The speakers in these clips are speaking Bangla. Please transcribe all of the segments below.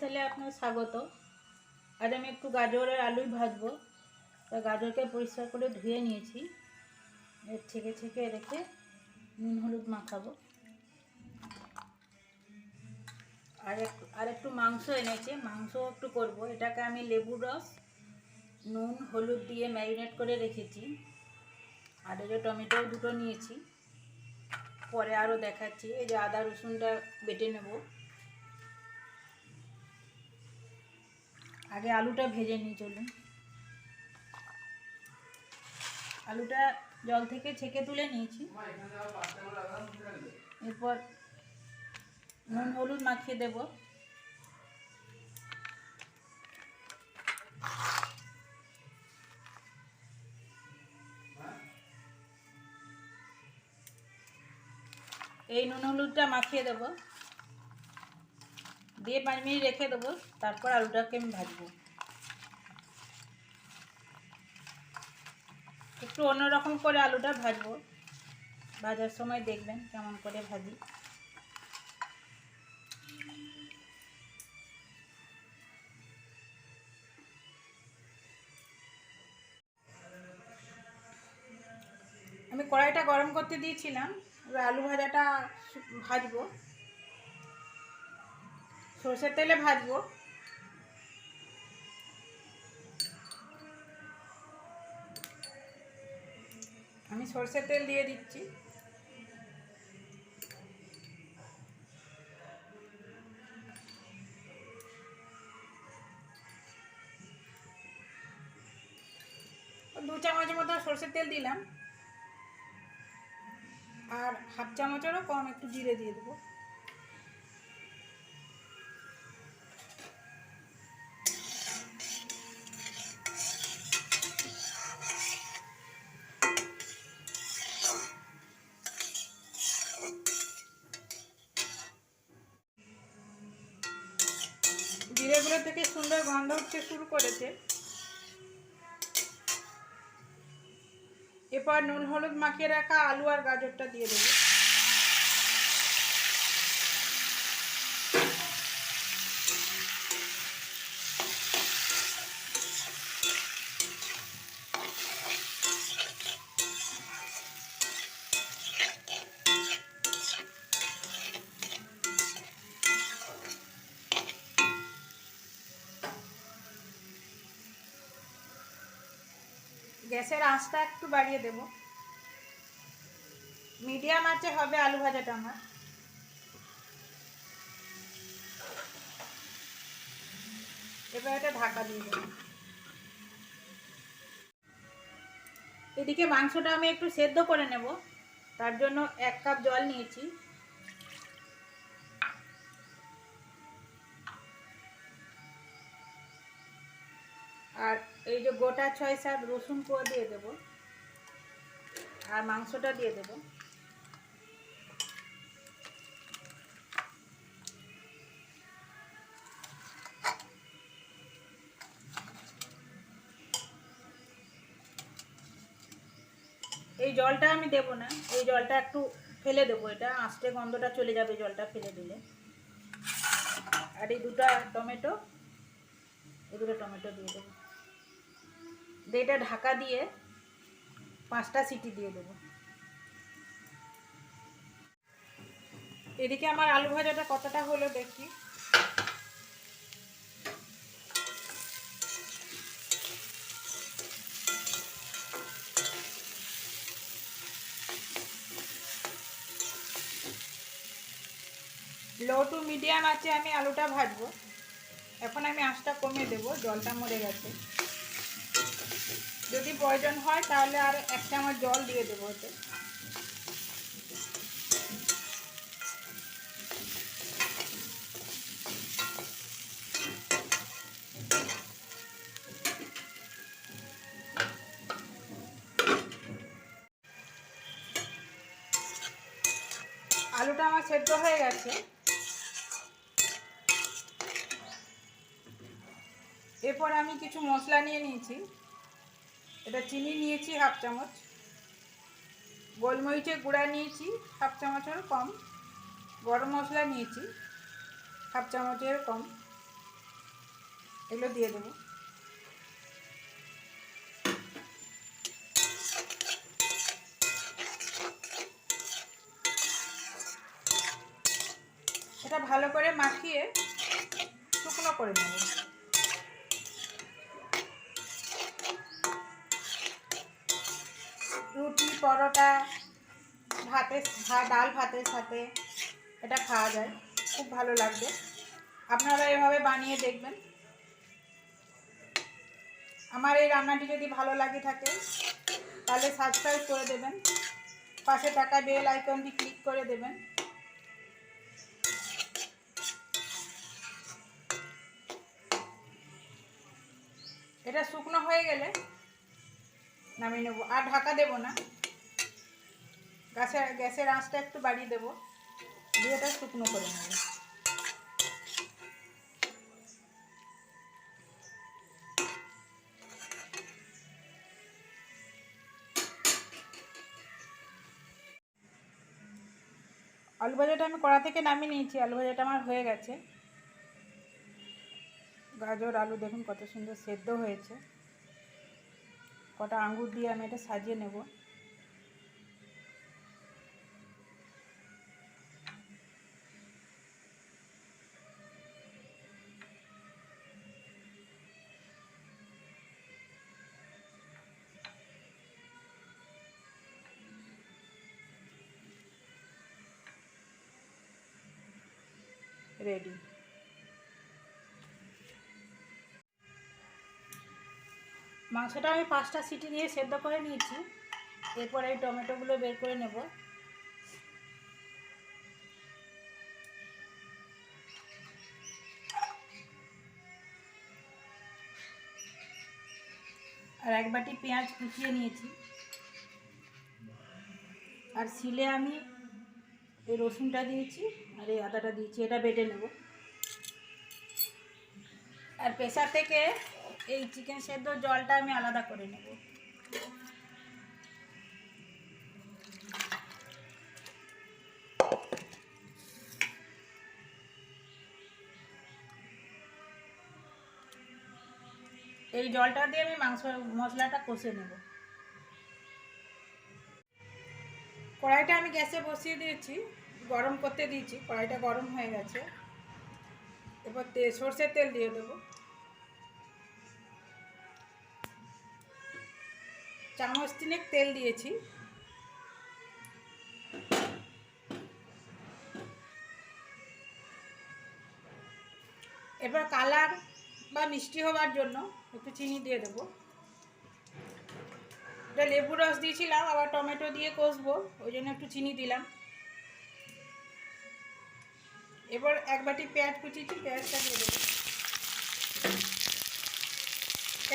স্পেশালে আপনার স্বাগত। আজ আমি একটু গাজর আর আলুই ভাজবো। তাই গাজরকে পরিষ্কার করে ধুয়ে নিয়েছি, ছেঁকে ছেঁকে রেখে নুন হলুদ মাখাবো। আর একটু মাংস এনেছে, মাংস একটু করব। এটাকে আমি লেবুর রস নুন হলুদ দিয়ে ম্যারিনেট করে রেখেছি। আর এই যে টমেটো দুটো নিয়েছি, পরে আরও দেখাচ্ছি। এই যে আদা রসুনটা বেটে নেব। আগে আলুটা ভেজে নিই, চলুন। আলুটা জল থেকে ছেঁকে তুলে নিয়েছি। এরপর নুন হলুদ মাখিয়ে দেব। এই নুন হলুদটা মাখিয়ে দেব, দিয়ে 5 মিনিট রেখে দেবো। তারপর আলুটাকে আমি ভাজবো। একটু অন্যরকম করে আলুটা ভাজবো। ভাজার সময় দেখবেন কেমন করে ভাজি। আমি কড়াইটা গরম করতে দিয়েছিলাম, এবার আলু ভাজাটা ভাজবো। সরষের তেলে ভাজবো। আমি সরষের তেল দিয়ে দিচ্ছি। দু চামচের মতো সরষের তেল দিলাম, আর হাফ চামচেরও কম একটু জিরে দিয়ে দেবো। জিরেগুলো থেকে সুন্দর গন্ধ উঠতে শুরু করেছে। এরপর নুন হলুদ মাখিয়ে রাখা আলু আর গাজরটা দিয়ে দেবো। গ্যাসের আঁচটা একটু বাড়িয়ে দেব। মিডিয়াম আঁচে হবে আলু ভাজাটা আমার। এবার এটা ঢাকা দিয়ে দেব। এদিকে মাংসটা আমি একটু সেদ্ধ করে নেব। তার জন্য 1 কাপ জল নিয়েছি। আর এই যে গোটা 6-7 রসুন কোয়া দিয়ে দেব, আর মাংসটা দিয়ে দেব। এই জলটা আমি দেব না, এই জলটা একটু ফেলে দেবো। এটা আস্তে গন্ধটা চলে যাবে জলটা ফেলে দিলে। আর এই দুটো টমেটো দিয়ে দেবো। এটা ঢাকা দিয়ে 5টা সিটি দিয়ে দেবো। এদিকে আমার আলু ভাজাটা কতটা হলো দেখি। লো টু মিডিয়াম আছে আমি আলুটা ভাজবো। এখন আমি আঁচটা কমিয়ে দেবো, জলটা মরে গেছে। যদি প্রয়োজন হয় তাহলে আর 1 চামচ জল দিয়ে দেবো ওতে। আলুটা আমার সেদ্ধ হয়ে গেছে। এরপর আমি কিছু মশলা নিয়ে নিয়েছি। এটা চিনি নিয়েছি হাফ চামচ, গোলমরিচের গুঁড়া নিয়েছি হাফ চামচেরও কম, গরম মশলা নিয়েছি হাফ চামচের কম, এগুলো দিয়ে দেবো। এটা ভালো করে মাখিয়ে শুকনো করে নেব। রুটি, পরোটা, ডাল ভাতের সাথে এটা খাওয়া যায়, খুব ভালো লাগবে। আপনারা এভাবে বানিয়ে দেখবেন। আমার এই রান্নাটি যদি ভালো লাগে থাকে তাহলে সাবস্ক্রাইব করে দেবেন, পাশে থাকা বেল আইকনটি ক্লিক করে দেবেন। এটা শুকনো হয়ে গেলে নামিয়ে নেব, আর ঢাকা দেব না। গ্যাসের আঁচটা একটু বাড়িয়ে দেবো, দিয়ে এটা শুকনো করে নেব। আলু ভাজাটা আমি কড়া থেকে নামিয়ে নিয়েছি। আলু ভাজাটা আমার হয়ে গেছে। গাজর আলু দেখুন কত সুন্দর সেদ্ধ হয়েছে। কটা আঙ্গুর দিয়ে আমি এটা সাজিয়ে নেব। রেডি। মাংসটা আমি 5টা সিটি দিয়ে সেদ্ধ করে নিয়েছি। এরপর এই টমেটোগুলো বের করে নেব। আর 1 বাটি পেঁয়াজ কুচিয়ে নিয়েছি। আর শিলে আমি এই রসুনটা দিয়েছি আর এই আদাটা দিয়েছি, এটা বেটে নেব। আর প্রেসার থেকে এই চিকেন সেদ্ধ জলটা আমি আলাদা করে নেব। এই জলটা দিয়ে আমি মশলাটা কষে নেব। কড়াইটা আমি গ্যাসে বসিয়ে দিয়েছি, গরম করতে দিয়েছি। কড়াইটা গরম হয়ে গেছে। এবার সরষের তেল দিয়ে দেবো। চামচ 3 তেল দিয়েছি। এবার কালার বা মিষ্টি হওয়ার জন্য একটু চিনি দিয়ে দেবো। এটা লেবু রস দিয়েছিলাম, আবার টমেটো দিয়ে কষবো, ওই জন্য একটু চিনি দিলাম। এবার 1 বাটি পেঁয়াজ কুচিয়েছি, পেঁয়াজটা দিয়ে দেবো।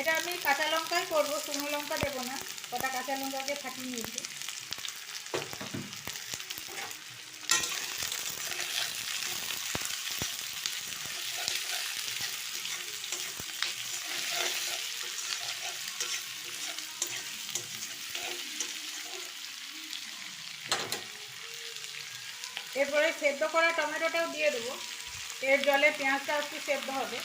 এটা আমি কাঁচা লঙ্কাই করবো, শুকনো লঙ্কা দেবো না। কটা কাঁচা লঙ্কাকে ফাটিয়ে নিয়েছি। এরপরে সেদ্ধ করা টমেটোটাও দিয়ে দেবো। এর জলে পেঁয়াজটা একটু সেদ্ধ হবে।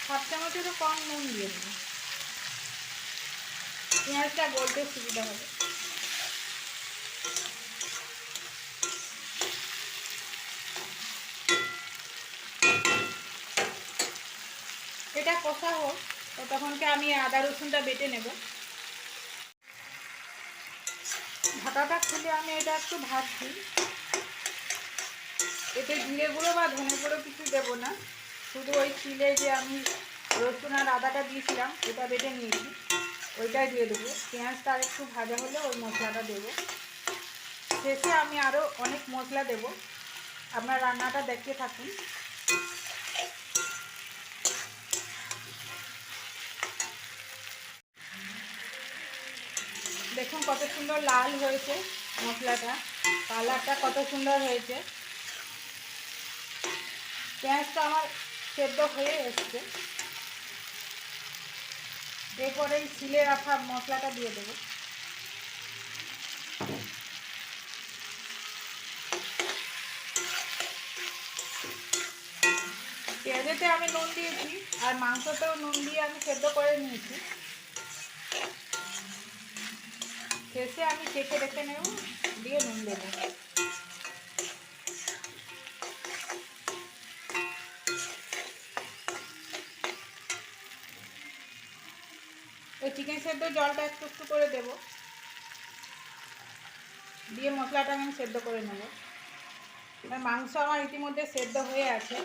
হাফ চামচেরও কম নুন দিয়ে দেবো, পেঁয়াজটা গলতে সুবিধা হবে। এটা কষা হোক, তো তখনকে আমি আদা রসুনটা বেটে নেব। ঢাকাটা খুলে আমি এটা একটু ভাজছি। এতে জিরে গুঁড়ো বা ধনে গুঁড়ো কিছু দেবো না, শুধু ওই শিলে যে আমি রসুন আর আদাটা দিয়েছিলাম এটা বেটে নিয়েছি, ওইটাই দিয়ে দেবো। পেঁয়াজটা আর একটু ভাজা হলে ওই মশলাটা দেবো। শেষে আমি আরও অনেক মশলা দেব, আপনার রান্নাটা দেখতে থাকুন। দেখুন কত সুন্দর লাল হয়েছে মশলাটা, কালারটা কত সুন্দর হয়েছে। পেঁয়াজটা আমার সেদ্ধ হয়ে এসছে। এরপরে এই ছিলে রাখা মশলাটা দিয়ে দেবো। পেঁয়াজেতে আমি নুন দিয়েছি আর মাংসতেও নুন দিয়ে আমি সেদ্ধ করে নিয়েছি। শেষে আমি চেখে রেখে নেব, দিয়ে নুন দেবো। এই চিকেন সেদ্ধ জলটা একটু একটু করে দেব, দিয়ে মশলাটা আমি সেদ্ধ করে নেব। মাংস আমার ইতিমধ্যে সেদ্ধ হয়ে আছে।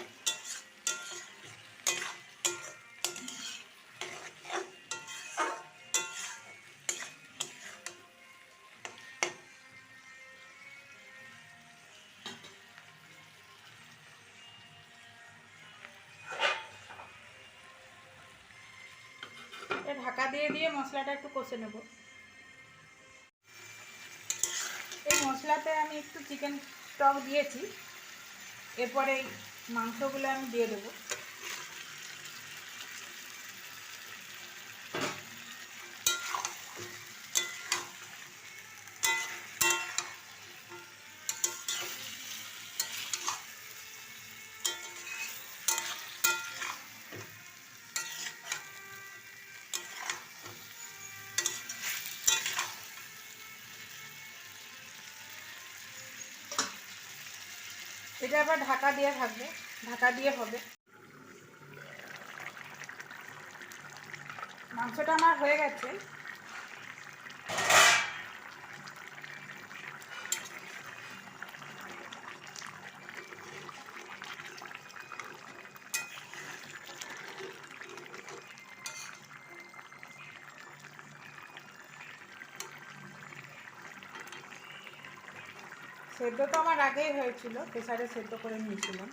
ঢাকা দিয়ে দিয়ে মশলাটা একটু কষে নেব। এই মশলাতে আমি একটু চিকেন স্টক দিয়েছি, এরপরে এই মাংসগুলো আমি দিয়ে দেবো। এটা আবার ঢাকা দিয়ে থাকবে, ঢাকা দিয়ে হবে। মাংসটা আমার হয়ে গেছে। সেদ্ধ তো আমার আগেই হয়েছিল, প্রেসারে সেদ্ধ করে নিয়েছিলাম।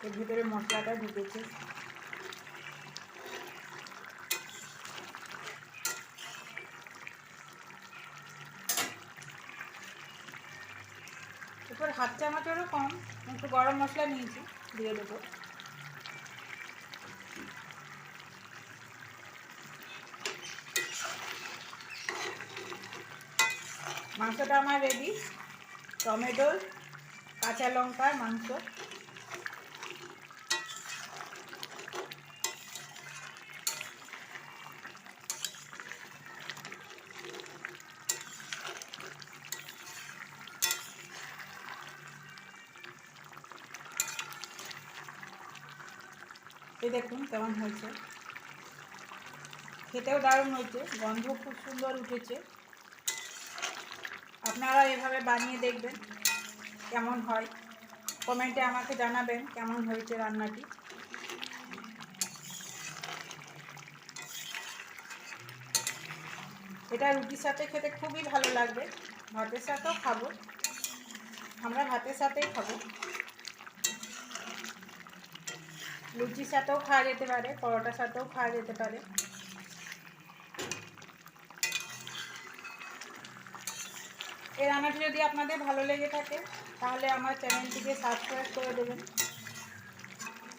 এর ভিতরে মশলাটা ঢুকেছে। এরপর হাফ চামচেরও কম একটু গরম মশলা নিয়েছি, দিয়ে দেবো। মাংসটা আমার রেডি। টমেটো, কাঁচা লঙ্কা, মাংস। এই দেখুন কেমন হয়েছে, খেতেও দারুণ হয়েছে, গন্ধ খুব সুন্দর উঠেছে। আপনারা এভাবে বানিয়ে দেখবেন কেমন হয়, কমেন্টে আমাকে জানাবেন কেমন হয়েছে রান্নাটি। এটা রুটির সাথে খেতে খুবই ভালো লাগবে, ভাতের সাথেও খাবো, আমরা ভাতের সাথেই খাবো। লুচির সাথেও খাওয়া যেতে পারে, পরোটার সাথেও খাওয়া যেতে পারে। এই রান্নাটি যদি আপনাদের ভালো লেগে থাকে তাহলে আমার চ্যানেলটিকে সাবস্ক্রাইব করে দেবেন,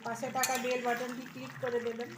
পাশে থাকা বেল বাটনটি ক্লিক করে দেবেন।